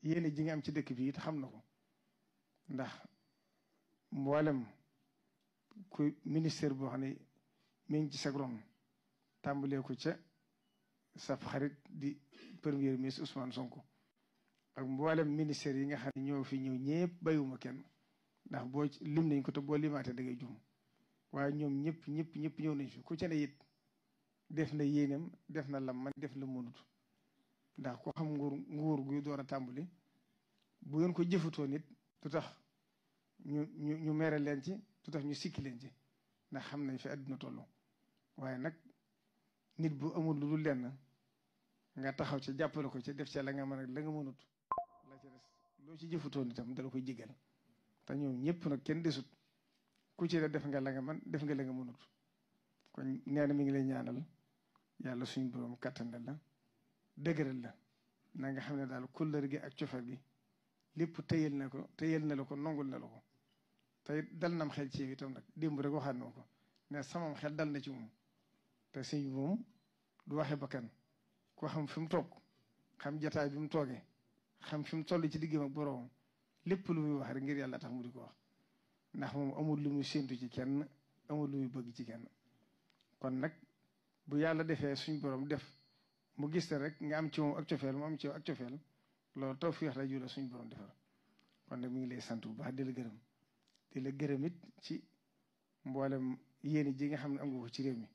yéene ji nga am ci dëkk bi it xam na ko ndax mboolem ku ministère boo xam ne mi ngi ci sa ron tàmbalee ko ca sa xarit di premier ministre Ousmane Sonko ak mboolem ministère yi nga xam ne ñoo fi ñëw ñëpp bàyyiwuma kenn ndax boo lim nañ ko te boo limaatee da ngay jum waaye ñoom ñëpp ñëw nañ fi ku ci ne it def na yéenam def na lam man def la mënut ndax ko xam nguur guy door a tàmbali bu ngeen ko jëfatoo nit du tax ñu mere leen ci du tax ñu sikki leen ci ndax xam nañ fi àdduna tollu waaye nag nit bu amul lu dul lenn nga taxaw ci jàppale ko ci def ca la nga mën ak la nga mënut la ci des loo ci jëfatoo nitam dala koy jigal te ñoom ñëpp nag kenn desut ku ci def nga la nga mën def nga la nga mënut kon nee na mi ngi lay ñaanal yàlla suñu borom kattanal la dëgëral la na nga xam ne daal kullër gi ak cofar gi lépp tëyal na la ko nongul na la ko te dal nam xel ci itam nag démb rek waxaat na ko ne samam xel dal na ci moom te sëñ bi moom du waxe bakkan ko xam fi mu toog xam jataay bi mu toogee xam fi mu toll ci diggam ak boroom lépp lu muy wax rek ngir yàlla tax mu di ko wax ndax moom amul lu muy séntu ci kenn amul lu muy bëgg ci kenn kon nag bu yàlla defee suñ borom def mu gis te rek nga am ci moom ak cofeel mu am ci ak cofeel loolu tawfiix la jula suñ borom defar kon nag mi ngi lay sant bu baax di la gërëm it ci mboolem yéene ji nga xam ne am nga ko ci réew mi